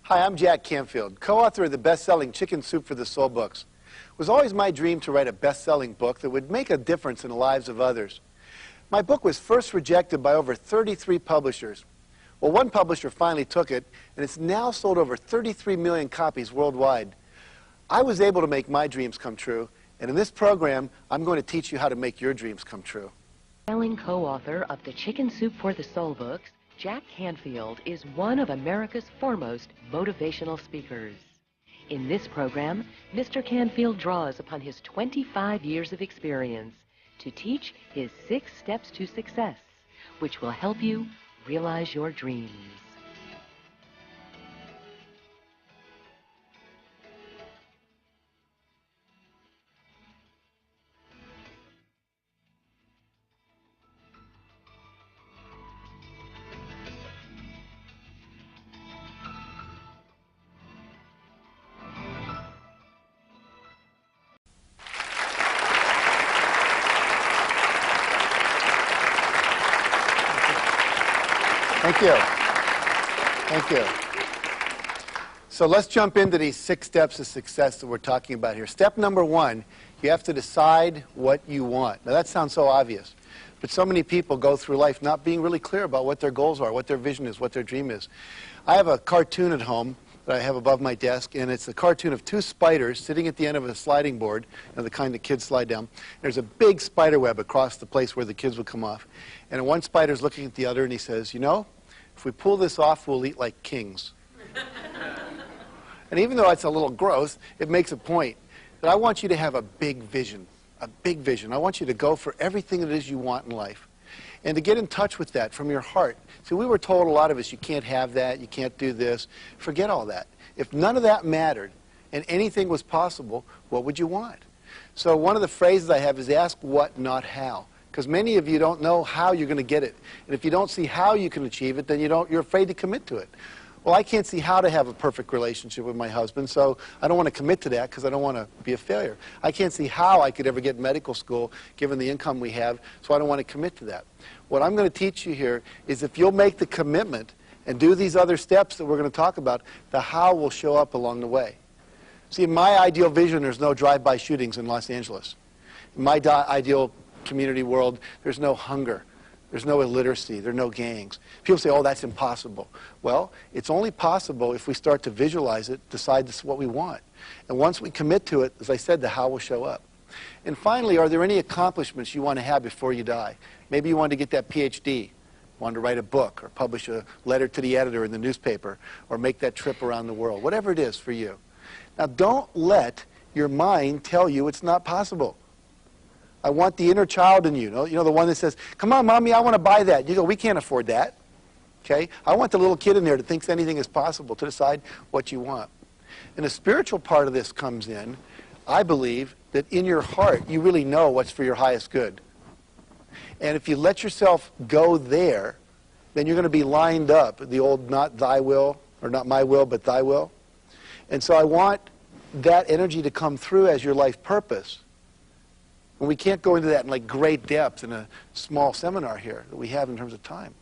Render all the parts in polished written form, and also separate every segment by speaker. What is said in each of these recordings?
Speaker 1: Hi, I'm Jack Canfield, co-author of the best-selling Chicken Soup for the Soul books. It was always my dream to write a best-selling book that would make a difference in the lives of others. My book was first rejected by over 33 publishers. Well, one publisher finally took it, and it's now sold over 33 million copies worldwide. I was able to make my dreams come true, and in this program, I'm going to teach you how to make your dreams come true.
Speaker 2: Selling co-author of the Chicken Soup for the Soul books, Jack Canfield is one of America's foremost motivational speakers. In this program, Mr. Canfield draws upon his 25 years of experience to teach his 6 steps to success, which will help you realize your dreams.
Speaker 1: Thank you. Thank you. So let's jump into these 6 steps of success that we're talking about here. Step number 1, you have to decide what you want. Now that sounds so obvious, but so many people go through life not being really clear about what their goals are, what their vision is, what their dream is. I have a cartoon at home that I have above my desk, and it's a cartoon of 2 spiders sitting at the end of a sliding board, the kind that kids slide down. There's a big spider web across the place where the kids would come off. And one spider's looking at the other, and he says, you know, if we pull this off, we'll eat like kings. And even though it's a little gross, it makes a point that I want you to have a big vision, a big vision. I want you to go for everything that it is you want in life, and to get in touch with that from your heart. See, we were told, a lot of us, you can't have that, you can't do this. Forget all that. If none of that mattered and anything was possible, what would you want? So one of the phrases I have is ask what, not how. Because many of you don't know how you're going to get it. And if you don't see how you can achieve it, then you're afraid to commit to it. Well, I can't see how to have a perfect relationship with my husband, so I don't want to commit to that because I don't want to be a failure. I can't see how I could ever get medical school given the income we have, so I don't want to commit to that. What I'm going to teach you here is if you'll make the commitment and do these other steps that we're going to talk about, the how will show up along the way. See, in my ideal vision, there's no drive-by shootings in Los Angeles. In my ideal community world, there's no hunger. There's no illiteracy. There are no gangs. People say, oh, that's impossible. Well, it's only possible if we start to visualize it, decide this is what we want. And once we commit to it, as I said, the how will show up. And finally, are there any accomplishments you want to have before you die? Maybe you want to get that PhD, want to write a book, or publish a letter to the editor in the newspaper, or make that trip around the world, whatever it is for you. Now, don't let your mind tell you it's not possible. I want the inner child in you, you know, the one that says, come on, Mommy, I want to buy that. You go, we can't afford that. Okay? I want the little kid in there that thinks anything is possible to decide what you want. And the spiritual part of this comes in, I believe, that in your heart, you really know what's for your highest good. And if you let yourself go there, then you're going to be lined up, the old not thy will, or not my will, but thy will. And so I want that energy to come through as your life purpose. And we can't go into that in like great depth in a small seminar here that we have in terms of time.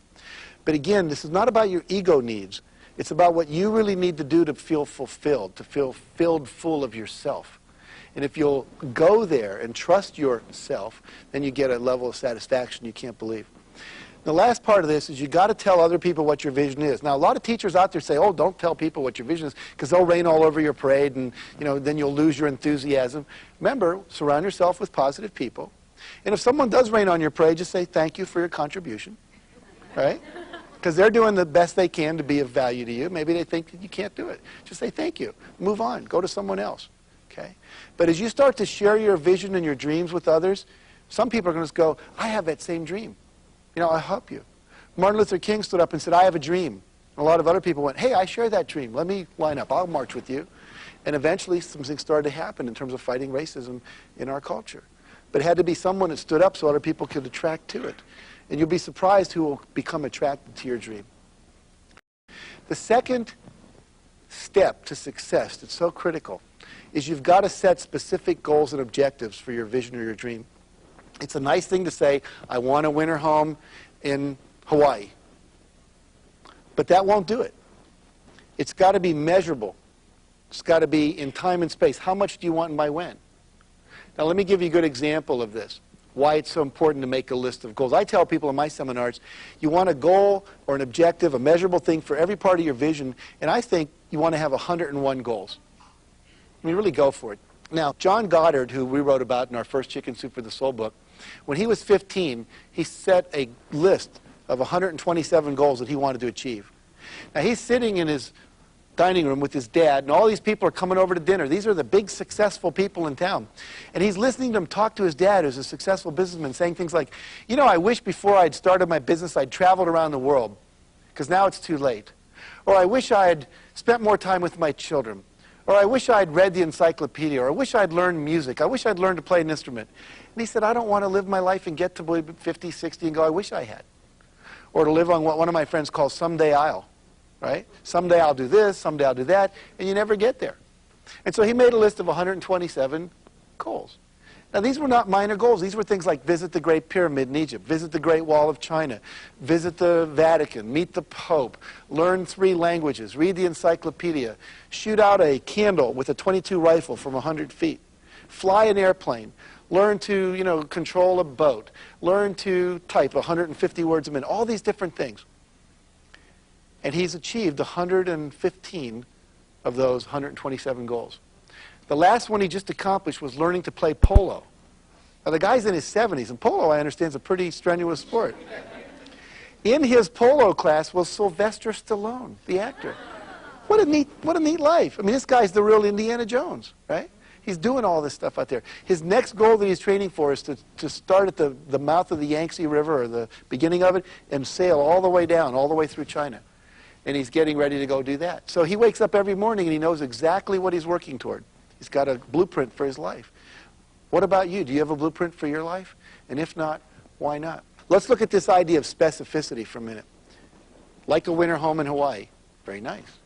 Speaker 1: But again, this is not about your ego needs. It's about what you really need to do to feel fulfilled, to feel filled full of yourself. And if you'll go there and trust yourself, then you get a level of satisfaction you can't believe. The last part of this is you got to tell other people what your vision is. Now, a lot of teachers out there say, oh, don't tell people what your vision is because they'll rain all over your parade and then you'll lose your enthusiasm. Remember, surround yourself with positive people. And if someone does rain on your parade, just say thank you for your contribution, right? Because they're doing the best they can to be of value to you. Maybe they think that you can't do it. Just say thank you. Move on. Go to someone else, okay? But as you start to share your vision and your dreams with others, some people are going to go, I have that same dream. I'll help you. Martin Luther King stood up and said, I have a dream. And a lot of other people went, hey, I share that dream. Let me line up. I'll march with you. And eventually, some things started to happen in terms of fighting racism in our culture. But it had to be someone that stood up so other people could attract to it. And you'll be surprised who will become attracted to your dream. The second step to success that's so critical is you've got to set specific goals and objectives for your vision or your dream. It's a nice thing to say, I want a winter home in Hawaii. But that won't do it. It's got to be measurable. It's got to be in time and space. How much do you want and by when? Now, let me give you a good example of this, why it's so important to make a list of goals. I tell people in my seminars, you want a goal or an objective, a measurable thing for every part of your vision, and I think you want to have 101 goals. I mean, really go for it. Now, John Goddard, who we wrote about in our first Chicken Soup for the Soul book, when he was 15, he set a list of 127 goals that he wanted to achieve. Now, he's sitting in his dining room with his dad, and all these people are coming over to dinner. These are the big, successful people in town. And he's listening to them talk to his dad, who's a successful businessman, saying things like, you know, I wish before I'd started my business, I'd traveled around the world, because now it's too late. Or I wish I had spent more time with my children. Or I wish I'd read the encyclopedia. Or I wish I'd learned music. I wish I'd learned to play an instrument. And he said, I don't want to live my life and get to 50, 60 and go, I wish I had. Or to live on what one of my friends calls someday I'll. Right? Someday I'll do this, someday I'll do that, and you never get there. And so he made a list of 127 goals. Now, these were not minor goals. These were things like visit the Great Pyramid in Egypt, visit the Great Wall of China, visit the Vatican, meet the Pope, learn 3 languages, read the encyclopedia, shoot out a candle with a .22 rifle from 100 feet, fly an airplane, learn to, you know, control a boat, learn to type 150 words a minute, all these different things. And he's achieved 115 of those 127 goals. The last one he just accomplished was learning to play polo. Now, the guy's in his 70s, and polo, I understand, is a pretty strenuous sport. In his polo class was Sylvester Stallone, the actor. What a neat life. I mean, this guy's the real Indiana Jones, right? He's doing all this stuff out there. His next goal that he's training for is to start at the mouth of the Yangtze River, or the beginning of it, and sail all the way down, all the way through China. And he's getting ready to go do that. So he wakes up every morning and he knows exactly what he's working toward. He's got a blueprint for his life. What about you? Do you have a blueprint for your life? And if not, why not? Let's look at this idea of specificity for a minute. Like a winter home in Hawaii. Very nice.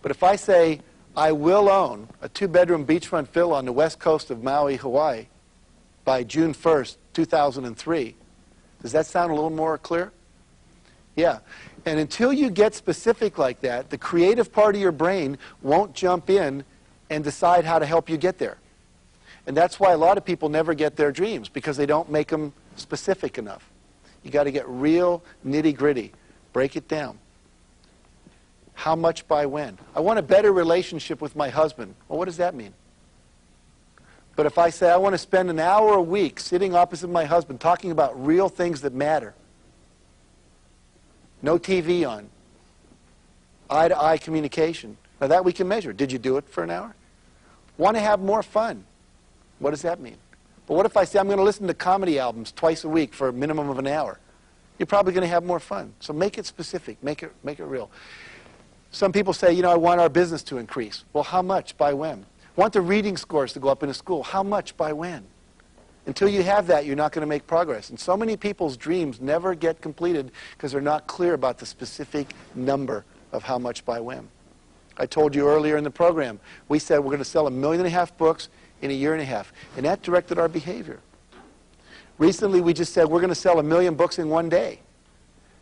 Speaker 1: But if I say, I will own a 2-bedroom beachfront villa on the west coast of Maui, Hawaii by June 1st, 2003, does that sound a little more clear? Yeah. And until you get specific like that, the creative part of your brain won't jump in and decide how to help you get there. And that's why a lot of people never get their dreams, because they don't make them specific enough. You got to get real nitty-gritty. Break it down. How much by when? I want a better relationship with my husband. Well, what does that mean? But if I say I want to spend an hour a week sitting opposite my husband talking about real things that matter, no TV on, eye-to-eye communication. Now that we can measure. Did you do it for an hour? Want to have more fun. What does that mean? But what if I say I'm going to listen to comedy albums twice a week for a minimum of an hour? You're probably going to have more fun. So make it specific. Make it real. Some people say, you know, I want our business to increase. Well, how much? By when? I want the reading scores to go up in a school. How much? By when? Until you have that, you're not going to make progress. And so many people's dreams never get completed because they're not clear about the specific number of how much by when. I told you earlier in the program, we said we're going to sell 1.5 million books in a year and a half. And that directed our behavior. Recently, we just said we're going to sell 1 million books in one day.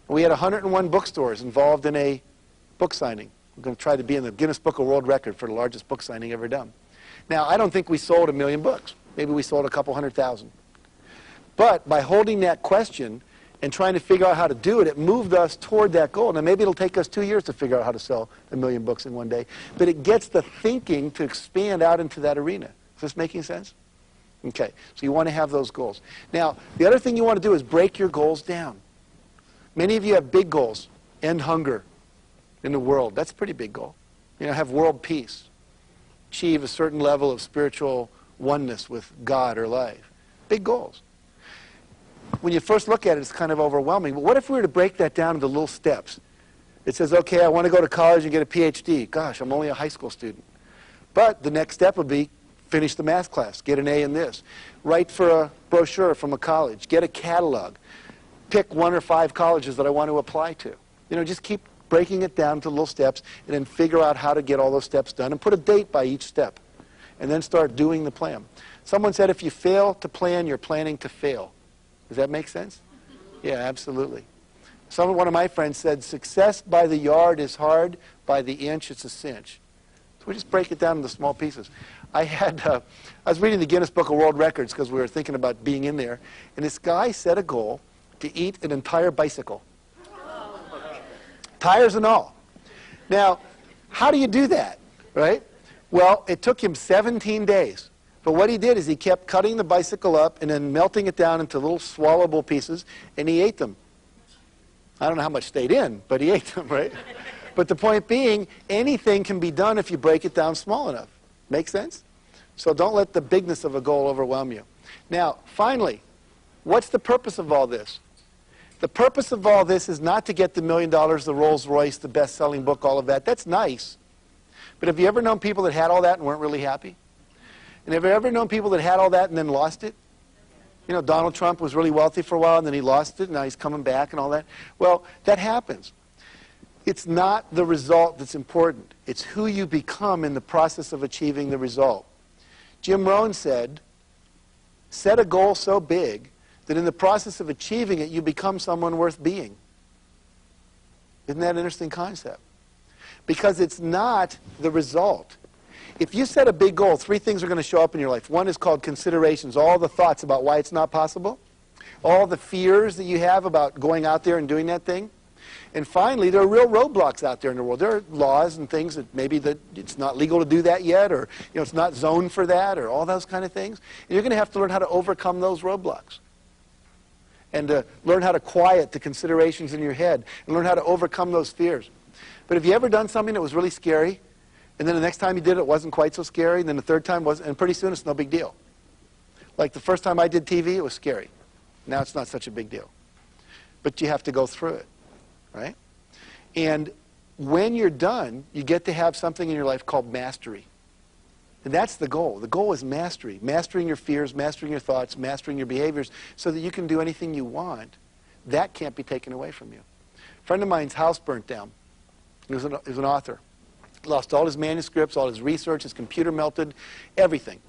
Speaker 1: And we had 101 bookstores involved in a book signing. We're going to try to be in the Guinness Book of World Record for the largest book signing ever done. Now, I don't think we sold 1 million books. Maybe we sold a couple 100,000. But by holding that question and trying to figure out how to do it, it moved us toward that goal. Now, maybe it'll take us 2 years to figure out how to sell 1 million books in one day. But it gets the thinking to expand out into that arena. Is this making sense? Okay, so you want to have those goals. Now, the other thing you want to do is break your goals down. Many of you have big goals. End hunger in the world. That's a pretty big goal. You know, have world peace. Achieve a certain level of spiritual oneness with God or life. Big goals. When you first look at it, it's kind of overwhelming. But what if we were to break that down into little steps? It says, okay, I want to go to college and get a PhD. Gosh, I'm only a high school student. But the next step would be finish the math class, get an A in this. Write for a brochure from a college. Get a catalog. Pick 1 or 5 colleges that I want to apply to. You know, just keep breaking it down to little steps and then figure out how to get all those steps done and put a date by each step. And then start doing the plan. Someone said if you fail to plan, you're planning to fail. Does that make sense? Yeah, absolutely. One of my friends said, success by the yard is hard, by the inch, it's a cinch. So we just break it down into small pieces. I was reading the Guinness Book of World Records because we were thinking about being in there, and this guy set a goal to eat an entire bicycle. Tires and all. Now, how do you do that, right? Well, it took him 17 days. But what he did is he kept cutting the bicycle up and then melting it down into little swallowable pieces, and he ate them. I don't know how much stayed in, but he ate them, right? But the point being, anything can be done if you break it down small enough. Make sense? So don't let the bigness of a goal overwhelm you. Now, finally, what's the purpose of all this? The purpose of all this is not to get the $1 million, the Rolls Royce, the best-selling book, all of that. That's nice. But have you ever known people that had all that and weren't really happy? And have you ever known people that had all that and then lost it? You know, Donald Trump was really wealthy for a while, and then he lost it, and now he's coming back and all that. Well, that happens. It's not the result that's important. It's who you become in the process of achieving the result. Jim Rohn said, set a goal so big that in the process of achieving it, you become someone worth being. Isn't that an interesting concept? Because it's not the result. If you set a big goal, 3 things are going to show up in your life. One is called considerations, all the thoughts about why it's not possible, all the fears that you have about going out there and doing that thing. And finally, there are real roadblocks out there in the world. There are laws and things that maybe that it's not legal to do that yet, or it's not zoned for that, or all those kind of things. And you're going to have to learn how to overcome those roadblocks. And to learn how to quiet the considerations in your head, and learn how to overcome those fears. But have you ever done something that was really scary, and then the next time you did it, it wasn't quite so scary, and then the third time was, and pretty soon it's no big deal. Like the first time I did TV, it was scary. Now it's not such a big deal. But you have to go through it, right? And when you're done, you get to have something in your life called mastery. And that's the goal. The goal is mastery. Mastering your fears, mastering your thoughts, mastering your behaviors, so that you can do anything you want. That can't be taken away from you. A friend of mine's house burnt down. He was an author. Lost all his manuscripts, all his research, his computer melted, everything.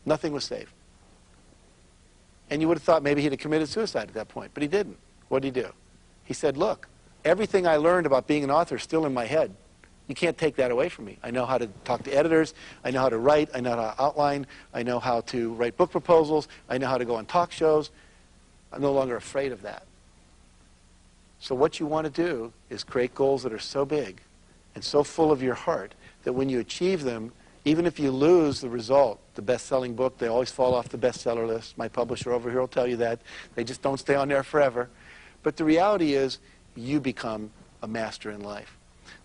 Speaker 1: Nothing was saved. And you would have thought maybe he'd have committed suicide at that point, but he didn't. What did he do? He said, look, everything I learned about being an author is still in my head. You can't take that away from me. I know how to talk to editors. I know how to write. I know how to outline. I know how to write book proposals. I know how to go on talk shows. I'm no longer afraid of that. So what you want to do is create goals that are so big and so full of your heart that when you achieve them, even if you lose the result, the best-selling book, they always fall off the bestseller list. My publisher over here will tell you that. They just don't stay on there forever. But the reality is you become a master in life.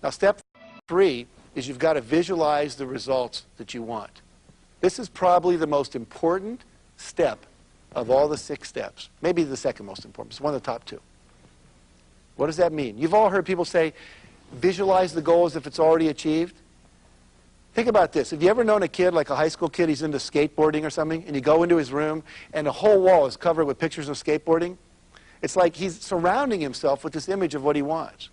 Speaker 1: Now, step 3 is you've got to visualize the results that you want. This is probably the most important step of all the 6 steps. Maybe the second most important. It's one of the top 2. What does that mean? You've all heard people say, visualize the goal as if it's already achieved. Think about this. Have you ever known a kid, like a high school kid, he's into skateboarding or something, and you go into his room, and the whole wall is covered with pictures of skateboarding? It's like he's surrounding himself with this image of what he wants.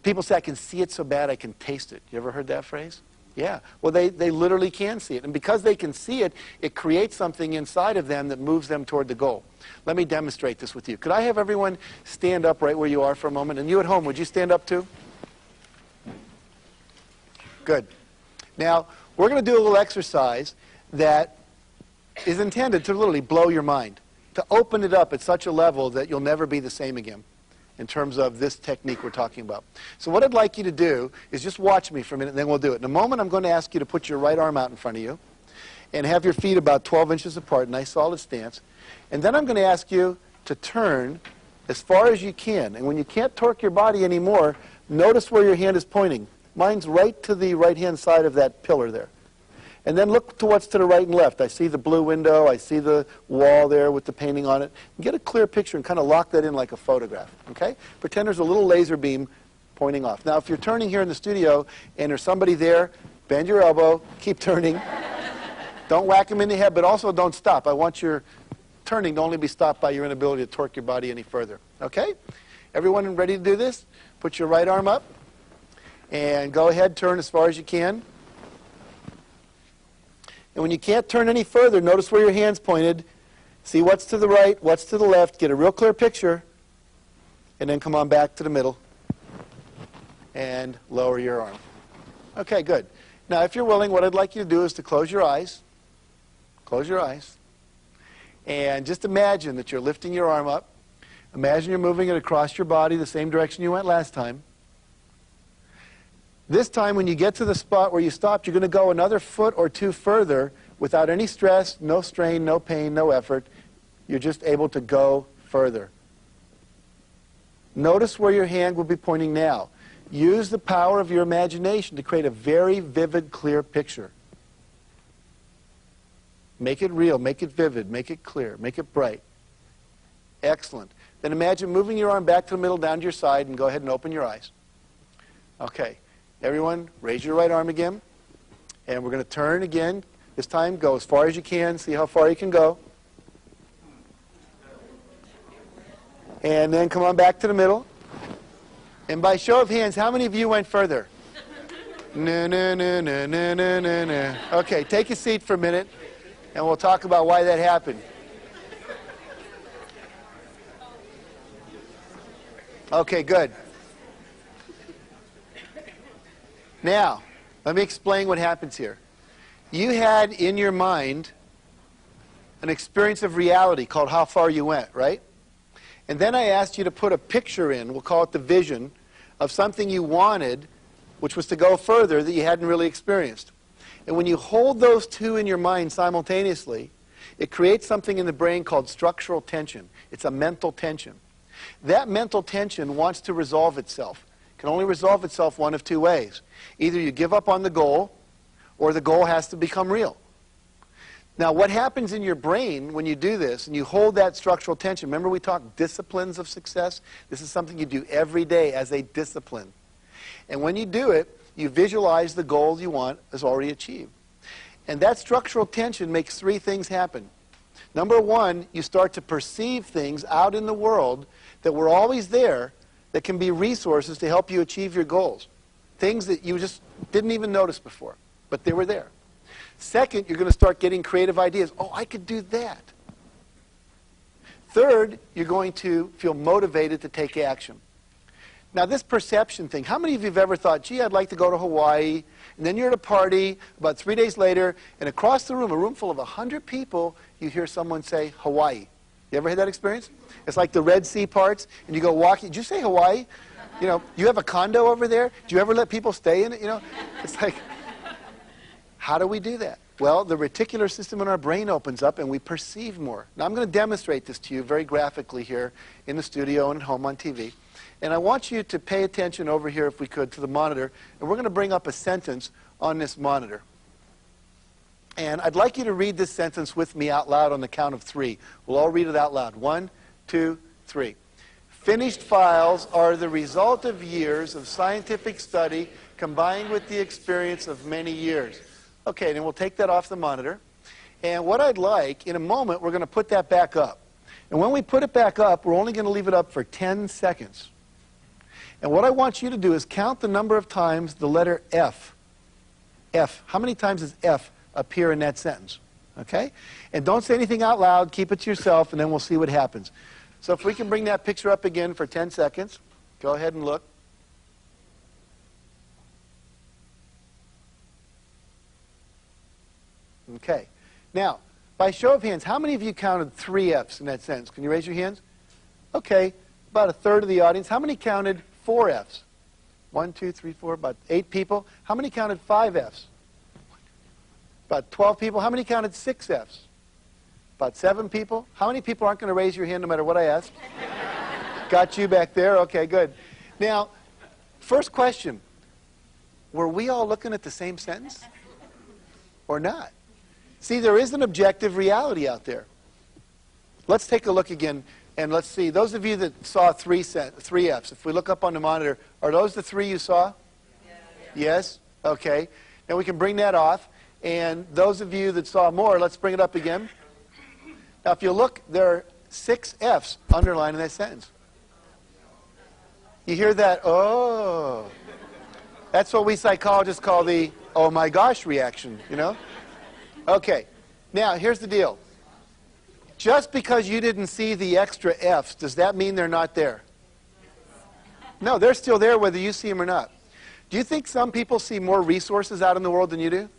Speaker 1: People say, I can see it so bad I can taste it. You ever heard that phrase? Yeah. Well, they literally can see it. And because they can see it, it creates something inside of them that moves them toward the goal. Let me demonstrate this with you. Could I have everyone stand up right where you are for a moment? And you at home, would you stand up too? Good. Now, we're going to do a little exercise that is intended to literally blow your mind, to open it up at such a level that you'll never be the same again in terms of this technique we're talking about. So what I'd like you to do is just watch me for a minute, and then we'll do it. In a moment, I'm going to ask you to put your right arm out in front of you and have your feet about 12 inches apart, nice solid stance. And then I'm going to ask you to turn as far as you can. And when you can't torque your body anymore, notice where your hand is pointing. Mine's right to the right-hand side of that pillar there. And then look to what's to the right and left. I see the blue window. I see the wall there with the painting on it. Get a clear picture and kind of lock that in like a photograph. Okay? Pretend there's a little laser beam pointing off. Now, if you're turning here in the studio and there's somebody there, bend your elbow, keep turning. Don't whack them in the head, but also don't stop. I want your turning to only be stopped by your inability to torque your body any further. Okay? Everyone ready to do this? Put your right arm up. And go ahead, turn as far as you can. And when you can't turn any further, notice where your hand's pointed. See what's to the right, what's to the left. Get a real clear picture. And then come on back to the middle. and lower your arm. Okay, good. Now, if you're willing, what I'd like you to do is to close your eyes. Close your eyes. And just imagine that you're lifting your arm up. Imagine you're moving it across your body the same direction you went last time. This time, when you get to the spot where you stopped, you're going to go another foot or two further without any stress, no strain, no pain, no effort. You're just able to go further. Notice where your hand will be pointing now. Use the power of your imagination to create a very vivid, clear picture. Make it real, make it vivid, make it clear, make it bright. Excellent. Then imagine moving your arm back to the middle, down to your side, and go ahead and open your eyes. Okay. Everyone, raise your right arm again. And we're going to turn again. This time, go as far as you can. See how far you can go. And then come on back to the middle. And by show of hands, how many of you went further? No, no, no, no, no, no, no, no. Okay, take a seat for a minute, and we'll talk about why that happened. Okay, good. Now, let me explain what happens here. You had in your mind an experience of reality called how far you went, right? And then I asked you to put a picture in, we'll call it the vision, of something you wanted, which was to go further that you hadn't really experienced. And when you hold those two in your mind simultaneously, it creates something in the brain called structural tension. It's a mental tension. That mental tension wants to resolve itself. It can only resolve itself one of two ways. Either you give up on the goal, or the goal has to become real. Now, what happens in your brain when you do this, and you hold that structural tension, remember we talked disciplines of success? This is something you do every day as a discipline. And when you do it, you visualize the goal you want is already achieved. And that structural tension makes three things happen. Number one, you start to perceive things out in the world that were always there that can be resources to help you achieve your goals. Things that you just didn't even notice before, but they were there. Second, you're going to start getting creative ideas. Oh, I could do that. Third, you're going to feel motivated to take action. Now, this perception thing, how many of you have ever thought, gee, I'd like to go to Hawaii, and then you're at a party about 3 days later, and across the room, a room full of 100 people, you hear someone say Hawaii. You ever had that experience? It's like the Red Sea parts, and you go walking. Did you say Hawaii? You know, you have a condo over there? Do you ever let people stay in it? You know, it's like, how do we do that? Well, the reticular system in our brain opens up and we perceive more. Now, I'm going to demonstrate this to you very graphically here in the studio and at home on TV. And I want you to pay attention over here, if we could, to the monitor. And we're going to bring up a sentence on this monitor. And I'd like you to read this sentence with me out loud on the count of 3. We'll all read it out loud. 1, 2, 3. Finished files are the result of years of scientific study combined with the experience of many years. Okay, then we'll take that off the monitor. And what I'd like, in a moment, we're going to put that back up. And when we put it back up, we're only going to leave it up for 10 seconds. And what I want you to do is count the number of times the letter F. F. How many times does F appear in that sentence? Okay? And don't say anything out loud. Keep it to yourself, and then we'll see what happens. So if we can bring that picture up again for 10 seconds. Go ahead and look. Okay. Now, by show of hands, how many of you counted 3 F's in that sentence? Can you raise your hands? Okay. About a third of the audience. How many counted 4 F's? 1, 2, 3, 4, about 8 people. How many counted 5 F's? About 12 people. How many counted 6 F's? About 7 people. How many people aren't going to raise your hand no matter what I ask? Got you back there? Okay, good. Now, first question. Were we all looking at the same sentence? Or not? See, there is an objective reality out there. Let's take a look again, and let's see. Those of you that saw 3 F's, if we look up on the monitor, are those the 3 you saw? Yeah. Yes? Okay. Now we can bring that off. And those of you that saw more, let's bring it up again. Now, if you look, there are 6 F's underlined in that sentence. You hear that? Oh. That's what we psychologists call the oh my gosh reaction, you know? Okay. Now, here's the deal. Just because you didn't see the extra F's, does that mean they're not there? No, they're still there whether you see them or not. Do you think some people see more resources out in the world than you do?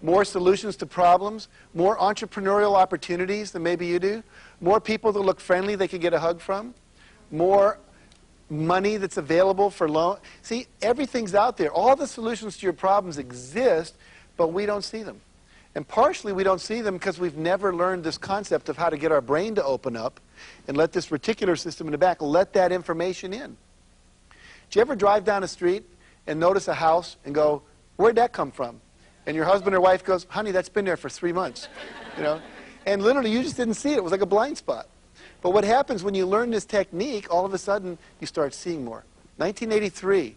Speaker 1: More solutions to problems? More entrepreneurial opportunities than maybe you do? More people that look friendly they could get a hug from? More money that's available for loan? See, everything's out there. All the solutions to your problems exist, but we don't see them. And partially we don't see them because we've never learned this concept of how to get our brain to open up and let this reticular system in the back let that information in. Did you ever drive down a street and notice a house and go, where'd that come from? And your husband or wife goes, honey, that's been there for 3 months. You know? And literally you just didn't see it. It was like a blind spot. But what happens when you learn this technique, all of a sudden you start seeing more. 1983,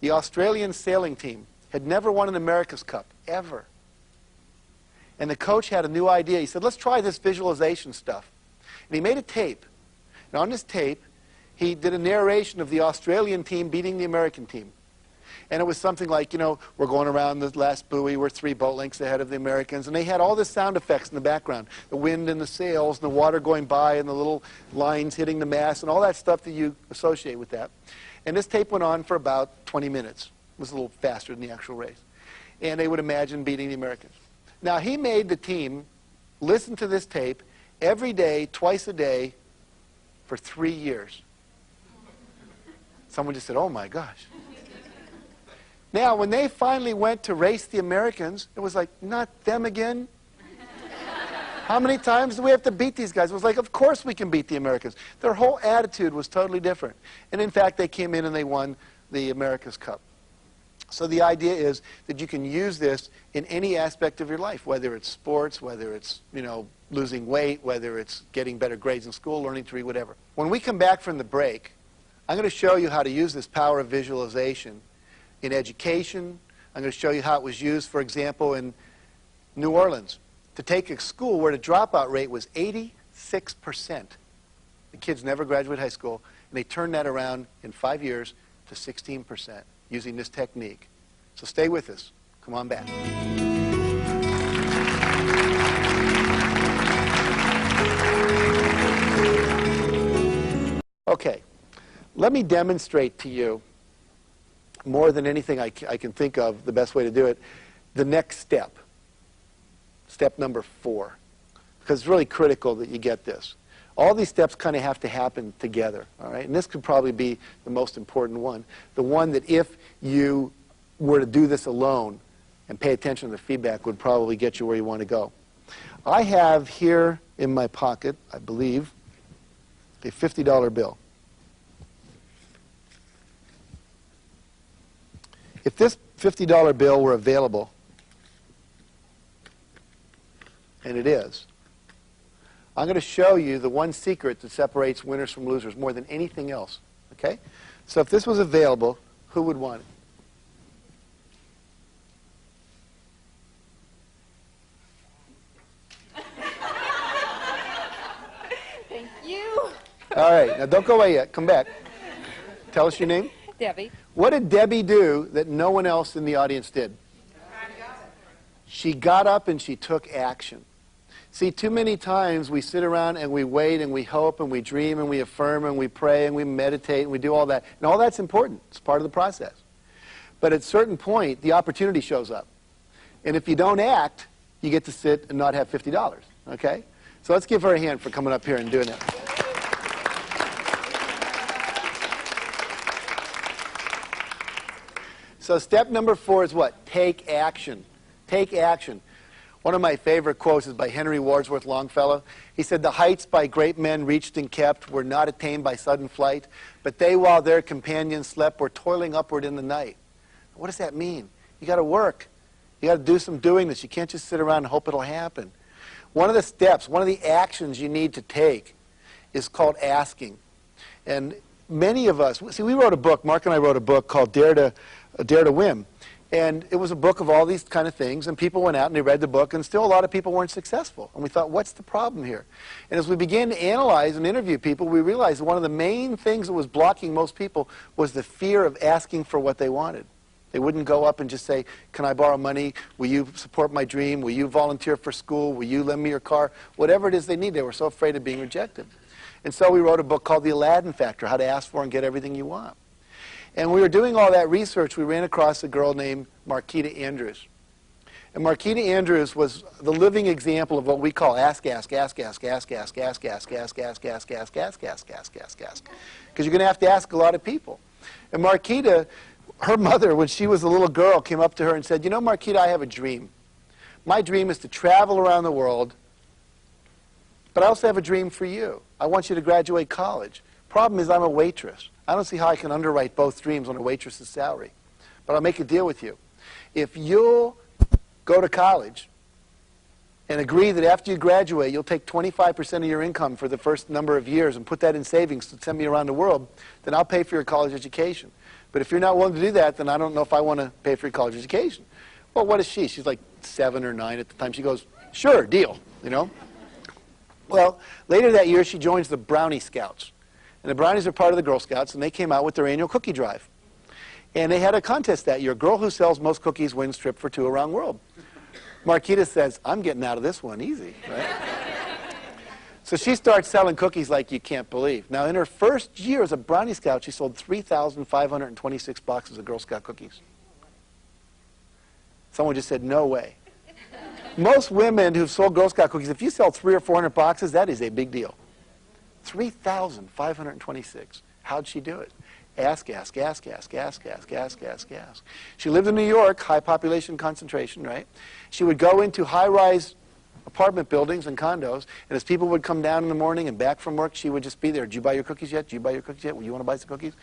Speaker 1: the Australian sailing team had never won an America's Cup, ever. And the coach had a new idea. He said, let's try this visualization stuff. And he made a tape. And on this tape, he did a narration of the Australian team beating the American team. And it was something like, you know, we're going around the last buoy, we're 3 boat lengths ahead of the Americans. And they had all the sound effects in the background. The wind and the sails and the water going by and the little lines hitting the mast and all that stuff that you associate with that. And this tape went on for about 20 minutes. It was a little faster than the actual race. And they would imagine beating the Americans. Now, he made the team listen to this tape every day, twice a day, for 3 years. Someone just said, oh my gosh. Now, when they finally went to race the Americans, it was like, not them again? How many times do we have to beat these guys? It was like, of course we can beat the Americans. Their whole attitude was totally different. And in fact, they came in and they won the America's Cup. So the idea is that you can use this in any aspect of your life, whether it's sports, whether it's, you know, losing weight, whether it's getting better grades in school, learning to read, whatever. When we come back from the break, I'm going to show you how to use this power of visualization in education. I'm going to show you how it was used, for example, in New Orleans, to take a school where the dropout rate was 86%. The kids never graduated high school, and they turned that around in 5 years to 16%. Using this technique. So stay with us. Come on back. Okay. Let me demonstrate to you, more than anything I can think of, the best way to do it, the next step. Step number 4. Because it's really critical that you get this. All these steps kind of have to happen together, all right? And this could probably be the most important one. The one that if you were to do this alone and pay attention to the feedback would probably get you where you want to go. I have here in my pocket, I believe, a $50 bill. If this $50 bill were available, and it is, I'm going to show you the one secret that separates winners from losers more than anything else. Okay? So if this was available, who would want it?
Speaker 3: Thank you.
Speaker 1: All right. Now don't go away yet. Come back. Tell us your name.
Speaker 3: Debbie.
Speaker 1: What did Debbie do that no one else in the audience did? She got up and she took action. See, too many times we sit around and we wait and we hope and we dream and we affirm and we pray and we meditate and we do all that. And all that's important. It's part of the process. But at a certain point, the opportunity shows up. And if you don't act, you get to sit and not have $50. Okay? So let's give her a hand for coming up here and doing that. So step number 4 is what? Take action. Take action. One of my favorite quotes is by Henry Wadsworth Longfellow. He said, the heights by great men reached and kept were not attained by sudden flight, but they, while their companions slept, were toiling upward in the night. What does that mean? You got to work. You got to do some doing this. You can't just sit around and hope it'll happen. One of the steps, one of the actions you need to take is called asking. And many of us, see, we wrote a book, Mark and I wrote a book called Dare to Win. And it was a book of all these kind of things, and people went out and they read the book, and still a lot of people weren't successful. And we thought, what's the problem here? And as we began to analyze and interview people, we realized that one of the main things that was blocking most people was the fear of asking for what they wanted. They wouldn't go up and just say, can I borrow money? Will you support my dream? Will you volunteer for school? Will you lend me your car? Whatever it is they need, they were so afraid of being rejected. And so we wrote a book called The Aladdin Factor, How to Ask for and Get Everything You Want. And we were doing all that research. We ran across a girl named Marquita Andrews. And Marquita Andrews was the living example of what we call ask, ask, ask, ask, ask, ask, ask, ask, ask, ask, ask, ask, ask, ask, ask, ask, ask. Because you're going to have to ask a lot of people. And Marquita, her mother, when she was a little girl, came up to her and said, you know, Marquita, I have a dream. My dream is to travel around the world, but I also have a dream for you. I want you to graduate college. Problem is, I'm a waitress. I don't see how I can underwrite both dreams on a waitress's salary. But I'll make a deal with you. If you'll go to college and agree that after you graduate, you'll take 25% of your income for the first number of years and put that in savings to send me around the world, then I'll pay for your college education. But if you're not willing to do that, then I don't know if I want to pay for your college education. Well, what is she? She's like 7 or 9 at the time. She goes, sure, deal, you know. Well, later that year, she joins the Brownie Scouts. And the Brownies are part of the Girl Scouts, and they came out with their annual cookie drive. And they had a contest that year. Girl who sells most cookies wins trip for 2 around world. Marquita says, I'm getting out of this one easy, right? So she starts selling cookies like you can't believe. Now, in her first year as a Brownie Scout, she sold 3,526 boxes of Girl Scout cookies. Someone just said, no way. Most women who've sold Girl Scout cookies, if you sell 300 or 400 boxes, that is a big deal. 3,526. How'd she do it? Ask, ask, ask, ask, ask, ask, ask, ask, ask. She lived in New York, high population concentration, right? She would go into high-rise apartment buildings and condos, and as people would come down in the morning and back from work, she would just be there. Did you buy your cookies yet? Did you buy your cookies yet? Well, you want to buy some cookies?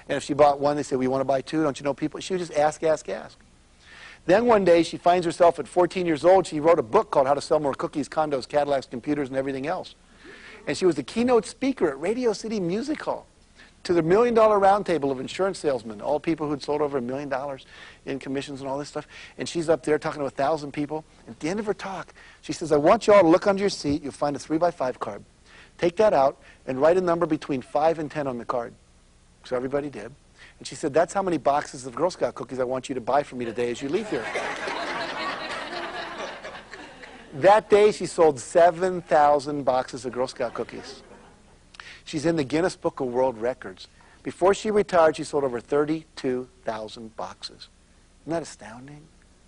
Speaker 1: And if she bought one, they said, well, you want to buy 2? Don't you know people? She would just ask, ask, ask. Then one day, she finds herself at 14 years old. She wrote a book called How to Sell More Cookies, Condos, Cadillacs, Computers, and Everything Else. And she was the keynote speaker at Radio City Music Hall to the $1 Million Roundtable of insurance salesmen, all people who'd sold over $1 million in commissions and all this stuff. And she's up there talking to 1,000 people. At the end of her talk, she says, I want you all to look under your seat. You'll find a 3x5 card. Take that out and write a number between 5 and 10 on the card. So everybody did. And she said, that's how many boxes of Girl Scout cookies I want you to buy for me today as you leave here. That day, she sold 7,000 boxes of Girl Scout cookies. She's in the Guinness Book of World Records. Before she retired, she sold over 32,000 boxes. Isn't that astounding?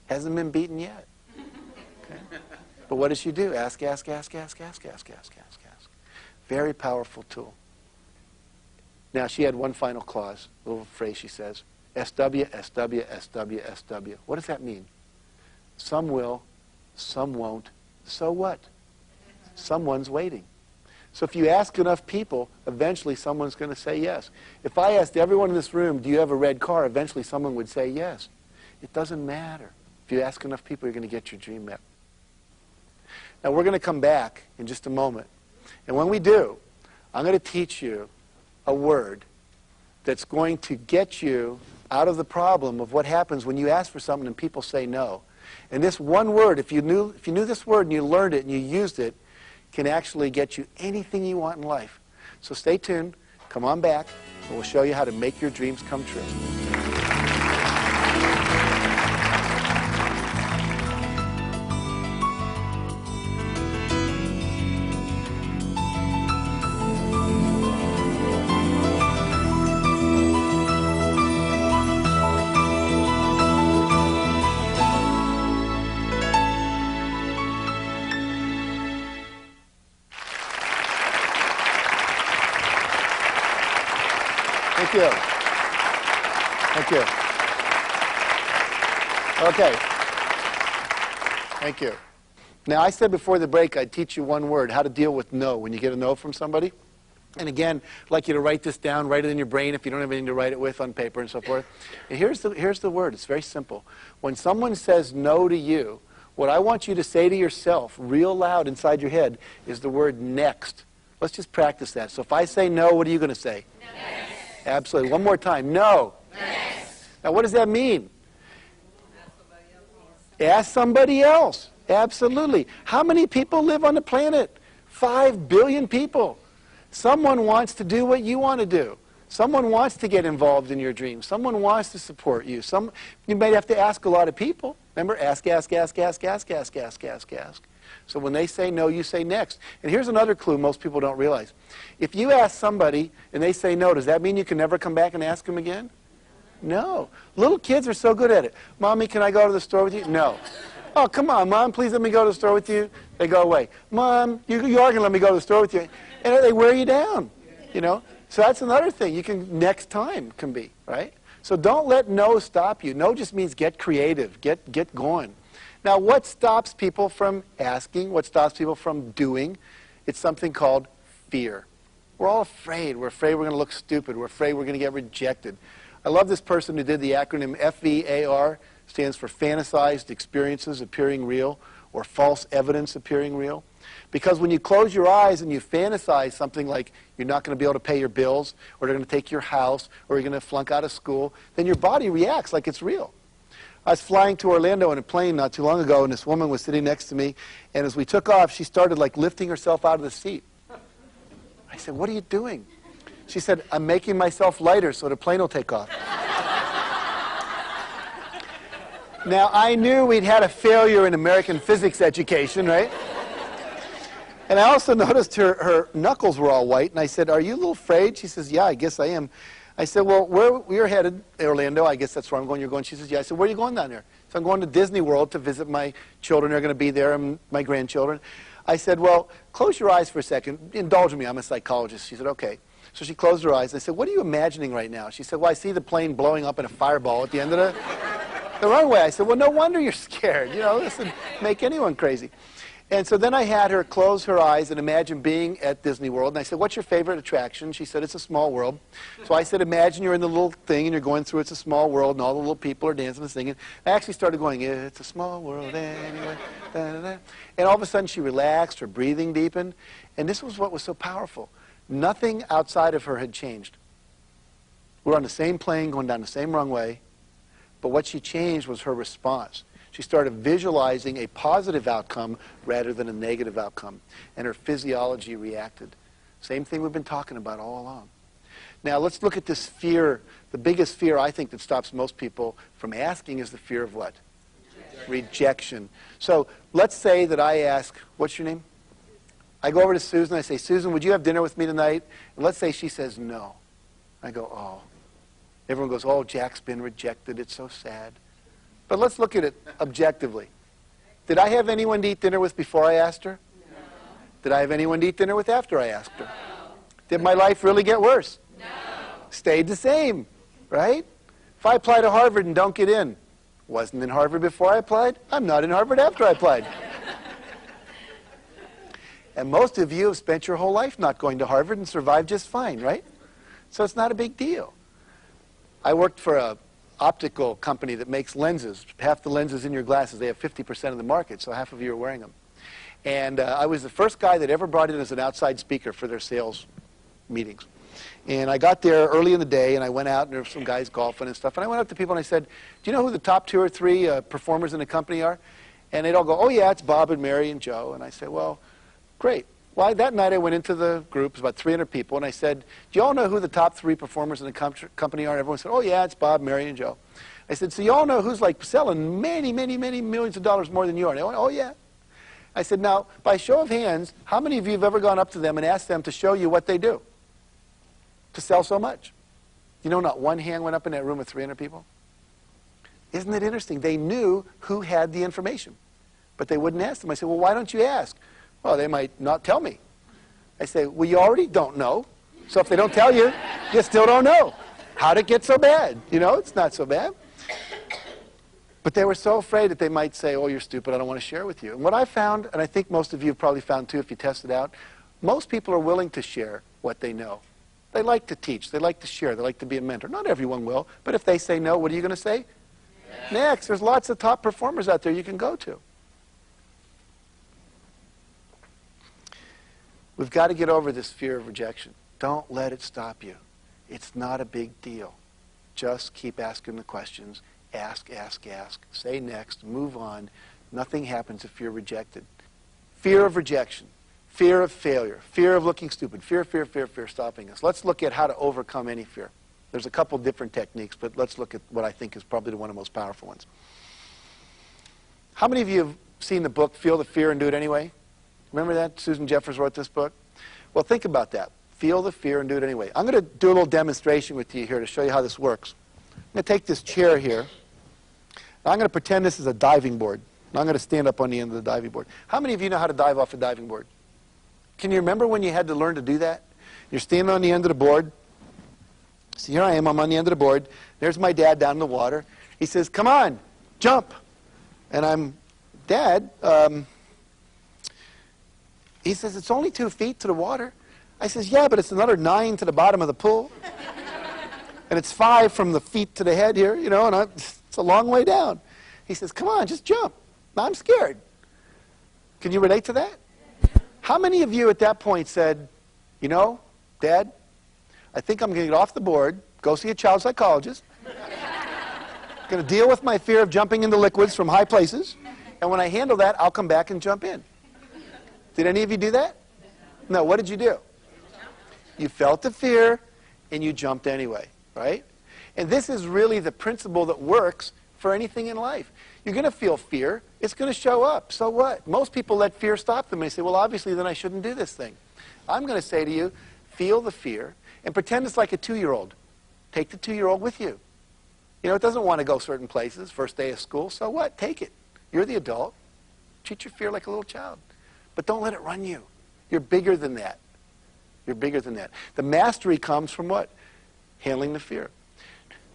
Speaker 1: Hasn't been beaten yet. Okay. But what does she do? Ask, ask, ask, ask, ask, ask, ask, ask, ask. Very powerful tool. Now, she had one final clause, a little phrase she says, SW, SW, SW, SW. What does that mean? Some will, some won't. So what? Someone's waiting. So if you ask enough people, eventually someone's going to say yes. If I asked everyone in this room, do you have a red car? Eventually someone would say yes. It doesn't matter. If you ask enough people, you're going to get your dream met. Now we're going to come back in just a moment. And when we do, I'm going to teach you a word that's going to get you out of the problem of what happens when you ask for something and people say no. And this one word, if you knew this word and you learned it and you used it, can actually get you anything you want in life. So stay tuned, come on back, and we'll show you how to make your dreams come true. Thank you. Thank you. Okay. Thank you. Now, I said before the break I'd teach you one word, how to deal with no when you get a no from somebody. And again, I'd like you to write this down, write it in your brain if you don't have anything to write it with on paper and so forth. And here's the word. It's very simple. When someone says no to you, what I want you to say to yourself real loud inside your head is the word next. Let's just practice that. So if I say no, what are you going to say? Next. Absolutely. One more time. No. Next. Now, what does that mean? Ask somebody else. Absolutely. How many people live on the planet? 5 billion people. Someone wants to do what you want to do. Someone wants to get involved in your dreams. Someone wants to support you. You might have to ask a lot of people. Remember, ask, ask, ask, ask, ask, ask, ask, ask, ask. So when they say no, you say next. And here's another clue most people don't realize. If you ask somebody and they say no, does that mean you can never come back and ask them again? No. Little kids are so good at it. Mommy, can I go to the store with you? No. Oh, come on, Mom, please let me go to the store with you. They go away. Mom, you are going to let me go to the store with you. And they wear you down, you know. So that's another thing you can, next time can be, right? So don't let no stop you. No just means get creative, get going. Now, what stops people from asking? What stops people from doing? It's something called fear. We're all afraid. We're afraid we're going to look stupid. We're afraid we're going to get rejected. I love this person who did the acronym FEAR, stands for fantasized experiences appearing real, or false evidence appearing real. Because when you close your eyes and you fantasize something like you're not going to be able to pay your bills, or they're going to take your house, or you're going to flunk out of school, then your body reacts like it's real. I was flying to Orlando in a plane not too long ago, and this woman was sitting next to me, and as we took off, she started like lifting herself out of the seat. I said, "What are you doing?" She said, "I'm making myself lighter so the plane will take off." Now, I knew we'd had a failure in American physics education, right? And I also noticed her knuckles were all white, and I said, "Are you a little afraid?" She says, "Yeah, I guess I am." I said, "Well, where you're headed, Orlando, I guess that's where I'm going, you're going." She says, "Yeah." I said, "Where are you going down there?" So I'm going to Disney World to visit my children. They're going to be there, and my grandchildren. I said, "Well, close your eyes for a second. Indulge me. I'm a psychologist." She said, "Okay." So she closed her eyes. I said, "What are you imagining right now?" She said, "Well, I see the plane blowing up in a fireball at the end of the runway." I said, "Well, no wonder you're scared. You know, this would make anyone crazy." And so then I had her close her eyes and imagine being at Disney World. And I said, "What's your favorite attraction?" She said, "It's a small world." So I said, "Imagine you're in the little thing and you're going through It's a Small World and all the little people are dancing and singing." I actually started going, "It's a small world anyway." Da, da, da. And all of a sudden she relaxed, her breathing deepened. And this was what was so powerful. Nothing outside of her had changed. We're on the same plane going down the same runway. But what she changed was her response. She started visualizing a positive outcome rather than a negative outcome. And her physiology reacted. Same thing we've been talking about all along. Now let's look at this fear. The biggest fear I think that stops most people from asking is the fear of what? Rejection. So let's say that I ask, what's your name? I go over to Susan. I say, "Susan, would you have dinner with me tonight?" And let's say she says no. I go, "Oh." Everyone goes, "Oh, Jack's been rejected. It's so sad." But let's look at it objectively. Did I have anyone to eat dinner with before I asked her?
Speaker 3: No.
Speaker 1: Did I have anyone to eat dinner with after I asked her? No. Did my life really get worse?
Speaker 3: No.
Speaker 1: Stayed the same, right? If I apply to Harvard and don't get in, wasn't in Harvard before I applied, I'm not in Harvard after I applied. And most of you have spent your whole life not going to Harvard and survived just fine, right? So it's not a big deal. I worked for a optical company that makes lenses. Half the lenses in your glasses, they have 50% of the market, so half of you are wearing them. And I was the first guy that ever brought in as an outside speaker for their sales meetings. And I got there early in the day, and I went out, and there were some guys golfing and stuff. And I went up to people, and I said, "Do you know who the top 2 or 3 performers in the company are?" And they'd all go, "Oh, yeah, it's Bob and Mary and Joe." And I said, "Well, great." Well, that night I went into the group, it was about 300 people, and I said, "Do you all know who the top 3 performers in the company are?" And everyone said, "Oh, yeah, it's Bob, Mary, and Joe." I said, "So you all know who's like selling many, many, many millions of dollars more than you are?" And they went, "Oh, yeah." I said, "Now, by show of hands, how many of you have ever gone up to them and asked them to show you what they do to sell so much?" You know, not one hand went up in that room with 300 people. Isn't it interesting? They knew who had the information, but they wouldn't ask them. I said, "Well, why don't you ask?" "Well, they might not tell me." I say, "Well, you already don't know. So if they don't tell you, you still don't know. How'd it get so bad? You know, it's not so bad." But they were so afraid that they might say, "Oh, you're stupid. I don't want to share with you." And what I found, and I think most of you have probably found too if you test it out, most people are willing to share what they know. They like to teach. They like to share. They like to be a mentor. Not everyone will. But if they say no, what are you going to say? Yeah. Next. There's lots of top performers out there you can go to. We've got to get over this fear of rejection. Don't let it stop you. It's not a big deal. Just keep asking the questions. Ask, ask, ask. Say next. Move on. Nothing happens if you're rejected. Fear of rejection. Fear of failure. Fear of looking stupid. Fear, fear, fear, fear stopping us. Let's look at how to overcome any fear. There's a couple different techniques, but let's look at what I think is probably one of the most powerful ones. How many of you have seen the book, Feel the Fear and Do It Anyway? Remember that? Susan Jeffers wrote this book. Well, think about that. Feel the fear and do it anyway. I'm going to do a little demonstration with you here to show you how this works. going to take this chair here. I'm going to pretend this is a diving board. I'm going to stand up on the end of the diving board. How many of you know how to dive off a diving board? Can you remember when you had to learn to do that? You're standing on the end of the board. So here I am, I'm on the end of the board. There's my dad down in the water. He says, come on, jump. And I'm, Dad, he says, it's only 2 feet to the water. I says, yeah, but it's another 9 to the bottom of the pool. And it's 5 from the feet to the head here, you know, and it's a long way down. He says, come on, just jump. I'm scared. Can you relate to that? How many of you at that point said, you know, Dad, I think I'm going to get off the board, go see a child psychologist, going to deal with my fear of jumping into liquids from high places, and when I handle that, I'll come back and jump in. Did any of you do that? No, what did you do? You felt the fear, and you jumped anyway, right? And this is really the principle that works for anything in life. You're going to feel fear. It's going to show up. So what? Most people let fear stop them. They say, well, obviously, then I shouldn't do this thing. I'm going to say to you, feel the fear and pretend it's like a 2-year-old. Take the 2-year-old with you. You know, it doesn't want to go certain places, first day of school. So what? Take it. You're the adult. Treat your fear like a little child. But don't let it run you. You're bigger than that. You're bigger than that. The mastery comes from what? Handling the fear.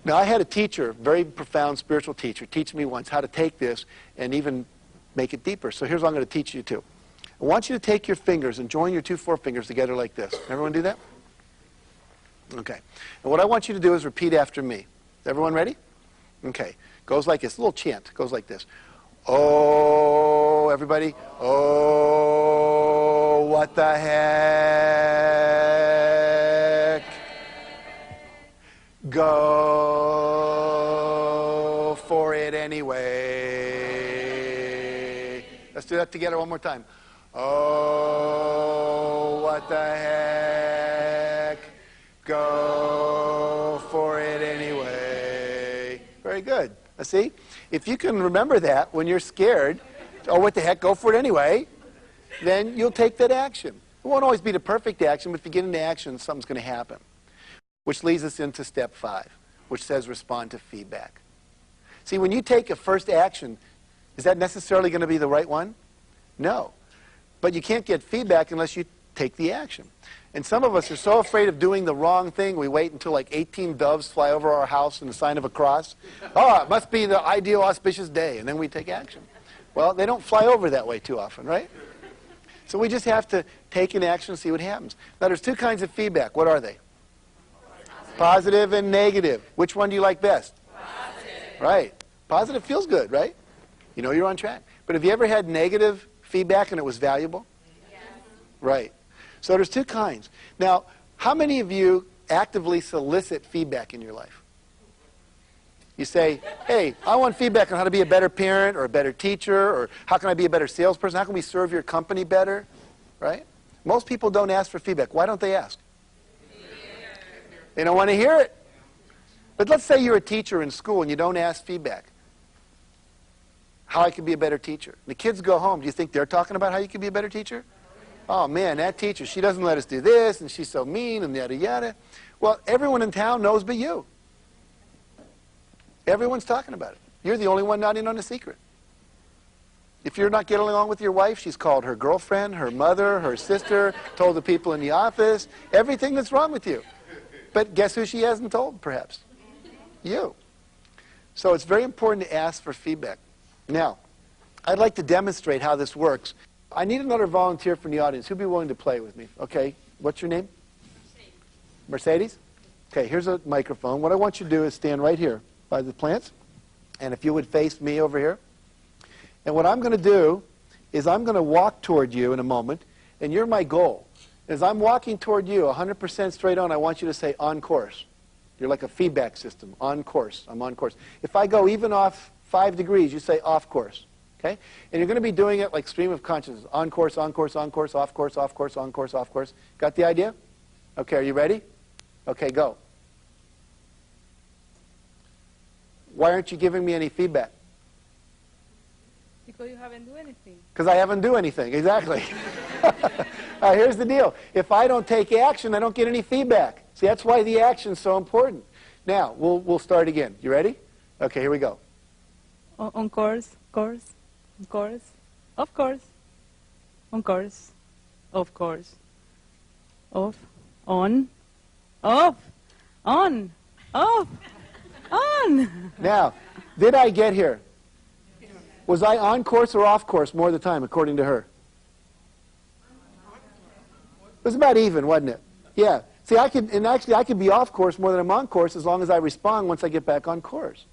Speaker 1: Now, I had a teacher, very profound spiritual teacher, teach me once how to take this and even make it deeper. So here's what I'm going to teach you to. I want you to take your fingers and join your 2 forefingers together like this. Everyone do that? Okay. And what I want you to do is repeat after me. Is everyone ready? Okay. Goes like this. A little chant. Goes like this. Oh, everybody. Oh, what the heck? Go for it anyway. Let's do that together one more time. Oh, what the heck? Go for it anyway. Very good. See? If you can remember that when you're scared, oh, what the heck, go for it anyway, then you'll take that action. It won't always be the perfect action, but if you get into action, something's going to happen. Which leads us into step 5, which says respond to feedback. See, when you take a first action, is that necessarily going to be the right one? No. But you can't get feedback unless you take the action. And some of us are so afraid of doing the wrong thing, we wait until like 18 doves fly over our house in the sign of a cross. Oh, it must be the ideal auspicious day, and then we take action. Well, they don't fly over that way too often, right? So we just have to take an action and see what happens. Now, there's 2 kinds of feedback. What are they? Positive and negative. Which one do you like best? Positive. Right. Positive feels good, right? You know you're on track. But have you ever had negative feedback and it was valuable? Yes. Right. So there's 2 kinds. Now, how many of you actively solicit feedback in your life? You say, hey, I want feedback on how to be a better parent or a better teacher, or how can I be a better salesperson? How can we serve your company better? Right? Most people don't ask for feedback. Why don't they ask? They don't want to hear it. But let's say you're a teacher in school and you don't ask feedback. How I can be a better teacher. The kids go home. Do you think they're talking about how you can be a better teacher? Oh, man, that teacher, she doesn't let us do this, and she's so mean, and yada, yada. Well, everyone in town knows but you. Everyone's talking about it. You're the only one not in on the secret. If you're not getting along with your wife, she's called her girlfriend, her mother, her sister, told the people in the office, everything that's wrong with you. But guess who she hasn't told, perhaps? You. So it's very important to ask for feedback. Now, I'd like to demonstrate how this works. I need another volunteer from the audience. Who'd be willing to play with me? Okay. What's your name? Mercedes? Okay, here's a microphone. What I want you to do is stand right here by the plants. And if you would face me over here. And what I'm going to do is I'm going to walk toward you in a moment. And you're my goal. As I'm walking toward you, 100% straight on, I want you to say, on course. You're like a feedback system. On course. I'm on course. If I go even off 5 degrees, you say off course. Okay? And you're going to be doing it like stream of consciousness. On course, on course, on course, off course, off course, on course, off course. Got the idea? Okay, are you ready? Okay, go. Why aren't you giving me any feedback?
Speaker 3: Because you haven't done anything.
Speaker 1: Because I haven't done anything, exactly. Here's the deal. If I don't take action, I don't get any feedback. See, that's why the action's so important. Now, we'll start again. You ready? Okay, here we go.
Speaker 3: On course, course, course, of course, on course, of course, off, on, off, on, off, on.
Speaker 1: Now, did I get here? Was I on course or off course more of the time, according to her? It was about even, wasn't it? Yeah. See, I could be off course more than I'm on course as long as I respond once I get back on course.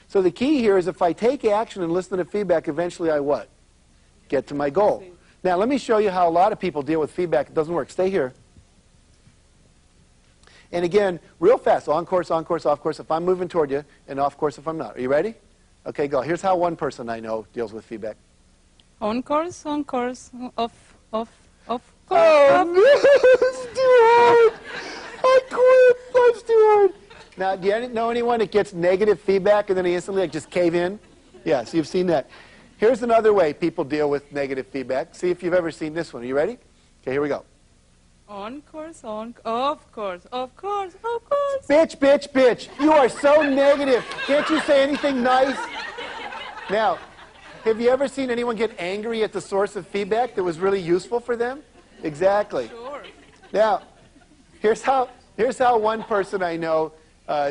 Speaker 1: So the key here is if I take action and listen to feedback, eventually I what? Get to my goal. Now, let me show you how a lot of people deal with feedback. It doesn't work. Stay here. And again, real fast, on course, off course if I'm moving toward you, and off course if I'm not. Are you ready? Okay, go. Here's how one person I know deals with feedback.
Speaker 3: On course, off course.
Speaker 1: Oh, no, it's too hard. I quit. Life's too hard. Now, do you know anyone that gets negative feedback and then they instantly just cave in? Yeah, so you've seen that. Here's another way people deal with negative feedback. See if you've ever seen this one. Are you ready? Okay, here we go.
Speaker 3: On course, off course, of course, of course.
Speaker 1: Bitch, bitch, bitch. You are so negative. Can't you say anything nice? Now, have you ever seen anyone get angry at the source of feedback that was really useful for them? Exactly.
Speaker 3: Sure.
Speaker 1: Now, here's how one person I know,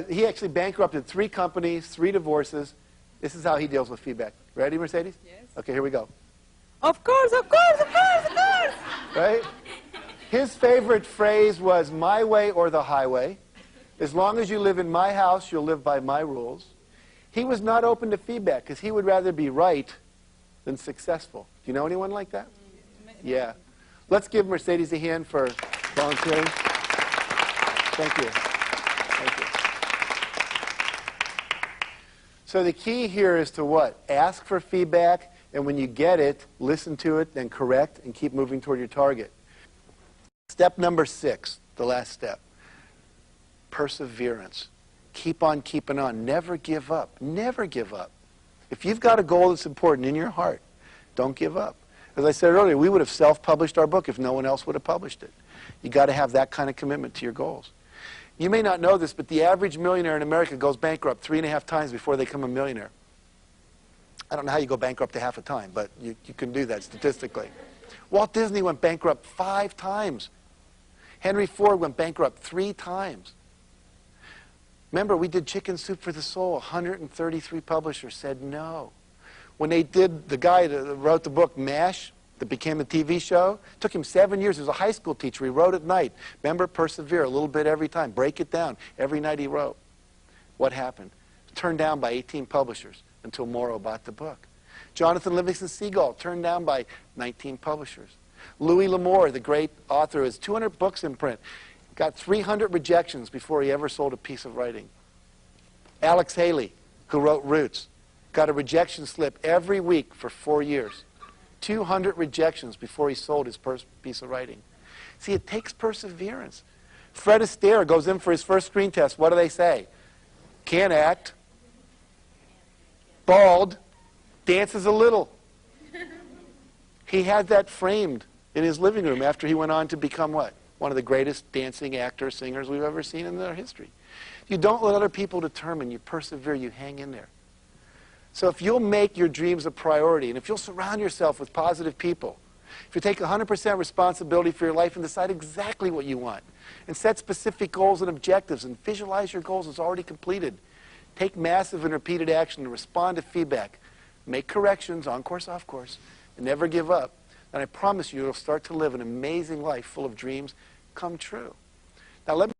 Speaker 1: he actually bankrupted 3 companies, 3 divorces. This is how he deals with feedback. Ready, Mercedes?
Speaker 3: Yes.
Speaker 1: Okay, here we go.
Speaker 3: Of course, of course, of course, of course.
Speaker 1: Right? His favorite phrase was my way or the highway. As long as you live in my house, you'll live by my rules. He was not open to feedback because he would rather be right than successful. Do you know anyone like that? Yeah. Let's give Mercedes a hand for volunteering. Thank you. Thank you. So the key here is to what? Ask for feedback, and when you get it, listen to it, then correct, and keep moving toward your target. Step number 6, the last step. Perseverance. Keep on keeping on. Never give up. Never give up. If you've got a goal that's important in your heart, don't give up. As I said earlier, we would have self-published our book if no one else would have published it. You've got to have that kind of commitment to your goals. You may not know this, but the average millionaire in America goes bankrupt 3.5 times before they become a millionaire. I don't know how you go bankrupt a half a time, but you can do that statistically. Walt Disney went bankrupt 5 times. Henry Ford went bankrupt 3 times. Remember, we did Chicken Soup for the Soul. 133 publishers said no. When they did, the guy that wrote the book, MASH, that became a TV show, it took him 7 years. He was a high school teacher. He wrote at night. Remember, persevere a little bit every time. Break it down. Every night he wrote. What happened? Turned down by 18 publishers until Morrow bought the book. Jonathan Livingston Seagull, turned down by 19 publishers. Louis L'Amour, the great author, has 200 books in print. Got 300 rejections before he ever sold a piece of writing. Alex Haley, who wrote Roots, got a rejection slip every week for 4 years. 200 rejections before he sold his first piece of writing. See, it takes perseverance. Fred Astaire goes in for his first screen test. What do they say? Can't act. Bald. Dances a little. He had that framed in his living room after he went on to become what? One of the greatest dancing actors, singers we've ever seen in their history. You don't let other people determine. You persevere. You hang in there. So if you'll make your dreams a priority, and if you'll surround yourself with positive people, if you take 100% responsibility for your life and decide exactly what you want, and set specific goals and objectives, and visualize your goals as already completed, take massive and repeated action to respond to feedback, make corrections, on course, off course, and never give up, and I promise you, you'll start to live an amazing life full of dreams come true. Now let me